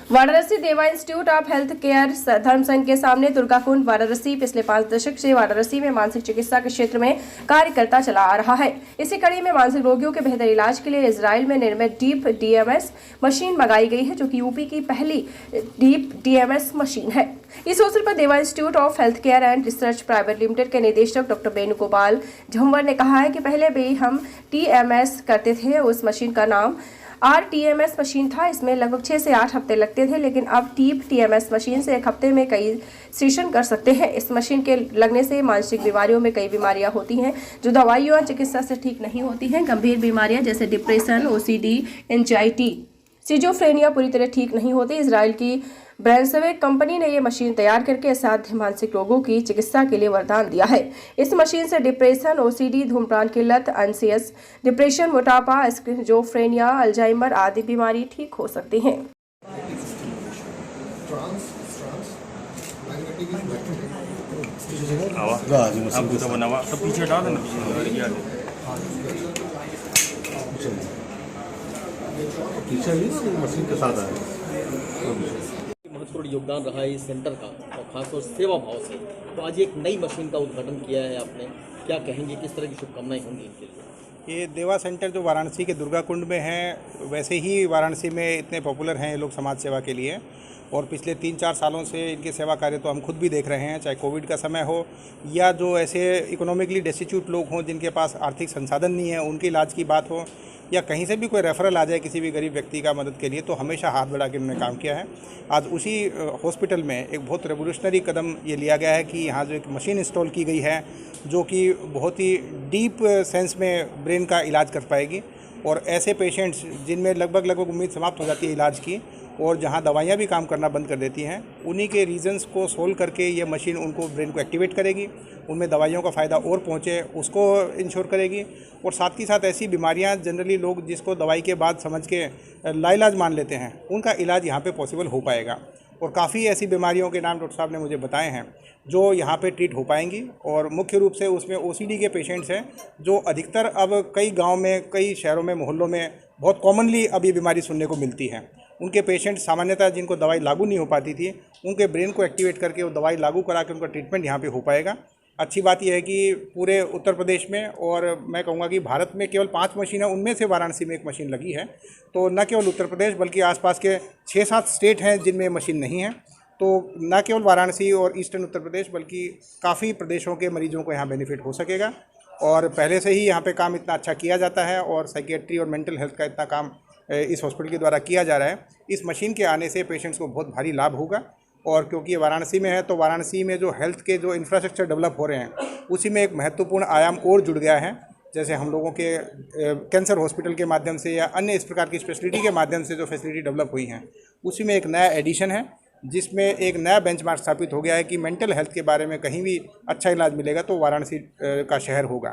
वाराणसी देवा institute of health care धर्म संघ के सामने दुर्गा कुंड वाराणसी पिछले 5 दशक से वाराणसी में मानसिक चिकित्सा के क्षेत्र में कार्य करता चला आ रहा है। इसी कड़ी में मानसिक रोगियों के बेहतर इलाज के लिए इजराइल में निर्मित डीप डीएमएस मशीन मंगाई गई है, जो कि यूपी की पहली डीप डीएमएस मशीन है। इस अवसर पर देवा institute of health care and research private limited के निदेशक डॉक्टर वेणुगोपाल झंवर ने कहा है कि पहले भी हम टीएमएस करते थे। उस मशीन का नाम RTMS मशीन था। इसमें लगभग 6 से 8 हफ्ते लगते थे, लेकिन अब डीप TMS मशीन से 1 हफ्ते में कई सेशन कर सकते हैं। इस मशीन के लगने से मानसिक बीमारियों में कई बीमारियां होती हैं जो दवाइयों और चिकित्सा से ठीक नहीं होती हैं। गंभीर बीमारियां जैसे डिप्रेशन, OCD, एंजाइटी, सिजोफ्रेनिया पूरी तरह ठीक नहीं होती। इजराइल की ब्रांसवेक कंपनी ने यह मशीन तैयार करके असाध्य मानसिक रोगों की चिकित्सा के लिए वरदान दिया है। इस मशीन से डिप्रेशन, OCD, धूम्रपान की लत, एंसियस डिप्रेशन, मोटापा, सिजोफ्रेनिया, अल्जाइमर आदि बीमारी ठीक हो सकती हैं। मशीन के साथ आए महत्वपूर्ण योगदान रहा है इस सेंटर का, और खासतौर से सेवा भाव से। तो आज एक नई मशीन का उद्घाटन किया है आपने, क्या कहेंगे, किस तरह की शुभकामनाएं होंगी इनके लिए? ये देवा सेंटर जो वाराणसी के दुर्गा कुंड में है, वैसे ही वाराणसी में इतने पॉपुलर हैं ये लोग समाज सेवा के लिए, और पिछले 3-4 सालों से इनके सेवा कार्य तो हम खुद भी देख रहे हैं, चाहे कोविड का समय हो या जो ऐसे इकोनॉमिकली डेस्टिट्यूट लोग हों जिनके पास आर्थिक संसाधन नहीं है, उनके इलाज की बात हो, या कहीं से भी कोई रेफरल आ जाए किसी भी गरीब व्यक्ति का मदद के लिए, तो हमेशा हाथ बढ़ा के उन्होंने काम किया है। आज उसी हॉस्पिटल में एक बहुत रेवोल्यूशनरी कदम ये लिया गया है कि यहाँ जो एक मशीन इंस्टॉल की गई है जो कि बहुत ही डीप सेंस में ब्रेन का इलाज कर पाएगी, और ऐसे पेशेंट्स जिनमें लगभग उम्मीद समाप्त हो जाती है इलाज की, और जहाँ दवाइयाँ भी काम करना बंद कर देती हैं, उन्हीं के रीजंस को सोल्व करके ये मशीन उनको ब्रेन को एक्टिवेट करेगी, उनमें दवाइयों का फ़ायदा और पहुँचे उसको इंश्योर करेगी। और साथ ही साथ ऐसी बीमारियाँ जनरली लोग जिसको दवाई के बाद समझ के लाइलाज मान लेते हैं, उनका इलाज यहाँ पे पॉसिबल हो पाएगा। और काफ़ी ऐसी बीमारियों के नाम डॉक्टर साहब ने मुझे बताए हैं जो यहाँ पे ट्रीट हो पाएंगी, और मुख्य रूप से उसमें OCD के पेशेंट्स हैं जो अधिकतर अब कई गाँव में, कई शहरों में, मोहल्लों में बहुत कॉमनली अब ये बीमारी सुनने को मिलती है। उनके पेशेंट सामान्यतः जिनको दवाई लागू नहीं हो पाती थी, उनके ब्रेन को एक्टिवेट करके वो दवाई लागू करा के उनका ट्रीटमेंट यहाँ पे हो पाएगा। अच्छी बात यह है कि पूरे उत्तर प्रदेश में, और मैं कहूँगा कि भारत में केवल 5 मशीन है, उनमें से वाराणसी में एक मशीन लगी है। तो न केवल उत्तर प्रदेश बल्कि आसपास के 6-7 स्टेट हैं जिनमें मशीन नहीं है। तो न केवल वाराणसी और ईस्टर्न उत्तर प्रदेश बल्कि काफ़ी प्रदेशों के मरीजों को यहाँ बेनिफिट हो सकेगा। और पहले से ही यहाँ पे काम इतना अच्छा किया जाता है, और साइकियाट्री और मेंटल हेल्थ का इतना काम इस हॉस्पिटल के द्वारा किया जा रहा है। इस मशीन के आने से पेशेंट्स को बहुत भारी लाभ होगा, और क्योंकि ये वाराणसी में है तो वाराणसी में जो हेल्थ के जो इंफ्रास्ट्रक्चर डेवलप हो रहे हैं उसी में एक महत्वपूर्ण आयाम और जुड़ गया है। जैसे हम लोगों के कैंसर हॉस्पिटल के माध्यम से या अन्य इस प्रकार की स्पेशलिटी के माध्यम से जो फैसिलिटी डेवलप हुई हैं, उसी में एक नया एडिशन है जिसमें एक नया बेंचमार्क स्थापित हो गया है कि मेंटल हेल्थ के बारे में कहीं भी अच्छा इलाज मिलेगा तो वाराणसी का शहर होगा।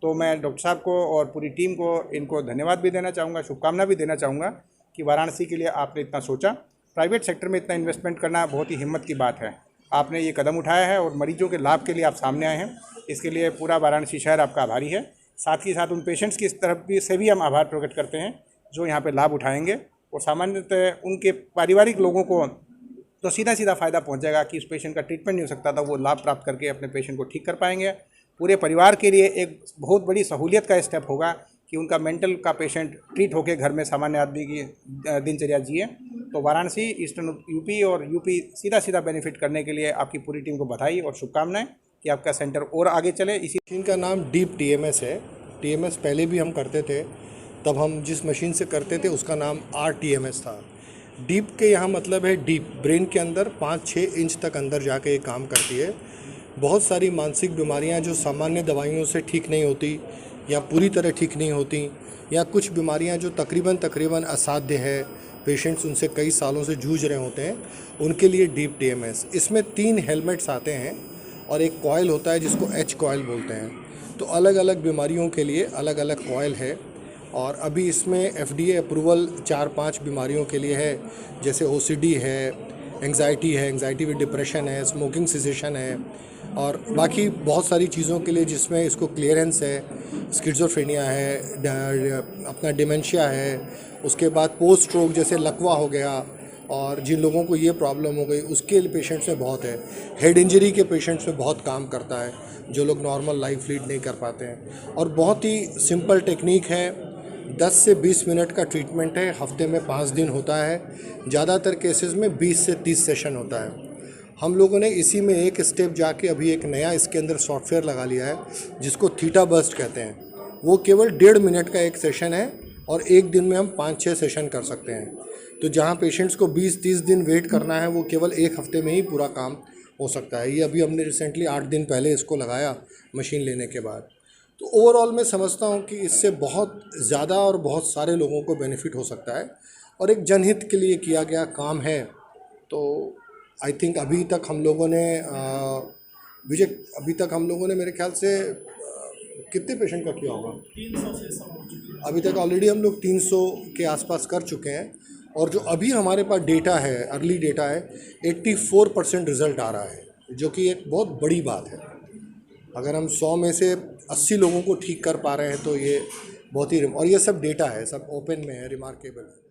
तो मैं डॉक्टर साहब को और पूरी टीम को इनको धन्यवाद भी देना चाहूँगा, शुभकामना भी देना चाहूँगा कि वाराणसी के लिए आपने इतना सोचा। प्राइवेट सेक्टर में इतना इन्वेस्टमेंट करना बहुत ही हिम्मत की बात है। आपने ये कदम उठाया है और मरीजों के लाभ के लिए आप सामने आए हैं, इसके लिए पूरा वाराणसी शहर आपका आभारी है। साथ ही साथ उन पेशेंट्स की तरफ भी से भी हम आभार प्रकट करते हैं जो यहाँ पे लाभ उठाएंगे, और सामान्यतः उनके पारिवारिक लोगों को तो सीधा फ़ायदा पहुँच जाएगा कि उस पेशेंट का ट्रीटमेंट नहीं हो सकता था, वो लाभ प्राप्त करके अपने पेशेंट को ठीक कर पाएंगे। पूरे परिवार के लिए एक बहुत बड़ी सहूलियत का स्टेप होगा कि उनका मेंटल का पेशेंट ट्रीट होकर घर में सामान्य आदमी की दिनचर्या जिए। तो वाराणसी, ईस्टर्न यूपी और यूपी सीधा बेनिफिट करने के लिए आपकी पूरी टीम को बधाई और शुभकामनाएं कि आपका सेंटर और आगे चले। इसी मशीन का नाम डीप TMS है। TMS पहले भी हम करते थे, तब हम जिस मशीन से करते थे उसका नाम RTMS था। डीप के यहाँ मतलब है डीप, ब्रेन के अंदर 5-6 इंच तक अंदर जाके ये काम करती है। बहुत सारी मानसिक बीमारियाँ जो सामान्य दवाइयों से ठीक नहीं होती या पूरी तरह ठीक नहीं होती, या कुछ बीमारियाँ जो तकरीबन असाध्य है, पेशेंट्स उनसे कई सालों से जूझ रहे होते हैं, उनके लिए डीप TMS। इसमें 3 हेलमेट्स आते हैं और एक कॉइल होता है जिसको H कॉइल बोलते हैं। तो अलग अलग बीमारियों के लिए अलग अलग कॉइल है, और अभी इसमें FDA अप्रूवल 4-5 बीमारियों के लिए है, जैसे OCD है, एंग्जाइटी विद डिप्रेशन है, स्मोकिंग सेसेशन है, और बाकी बहुत सारी चीज़ों के लिए जिसमें इसको क्लियरेंस है, स्किज़ोफ्रेनिया है, अपना डिमेंशिया है, उसके बाद पोस्ट स्ट्रोक जैसे लकवा हो गया, और जिन लोगों को ये प्रॉब्लम हो गई उसके पेशेंट्स में बहुत है। हेड इंजरी के पेशेंट्स में बहुत काम करता है, जो लोग नॉर्मल लाइफ लीड नहीं कर पाते हैं। और बहुत ही सिंपल टेक्निक है, 10 से 20 मिनट का ट्रीटमेंट है, हफ्ते में 5 दिन होता है। ज़्यादातर केसेस में 20 से 30 सेशन होता है। हम लोगों ने इसी में एक स्टेप जाके अभी एक नया इसके अंदर सॉफ्टवेयर लगा लिया है, जिसको थीटा बर्स्ट कहते हैं। वो केवल 1.5 मिनट का एक सेशन है और एक दिन में हम 5-6 सेशन कर सकते हैं। तो जहाँ पेशेंट्स को 20-30 दिन वेट करना है, वो केवल एक हफ्ते में ही पूरा काम हो सकता है। ये अभी हमने रिसेंटली 8 दिन पहले इसको लगाया मशीन लेने के बाद। तो ओवरऑल मैं समझता हूँ कि इससे बहुत ज़्यादा और बहुत सारे लोगों को बेनिफिट हो सकता है और एक जनहित के लिए किया गया काम है। तो आई थिंक अभी तक हम लोगों ने विजय, अभी तक हम लोगों ने मेरे ख्याल से कितने पेशेंट का किया होगा? 300 से सब। अभी तक ऑलरेडी हम लोग 300 के आसपास कर चुके हैं और जो अभी हमारे पास डेटा है, अर्ली डेटा है, 84% रिज़ल्ट आ रहा है, जो कि एक बहुत बड़ी बात है। अगर हम 100 में से 80 लोगों को ठीक कर पा रहे हैं तो ये बहुत ही, और ये सब डेटा है, सब ओपन में है, रिमार्केबल है।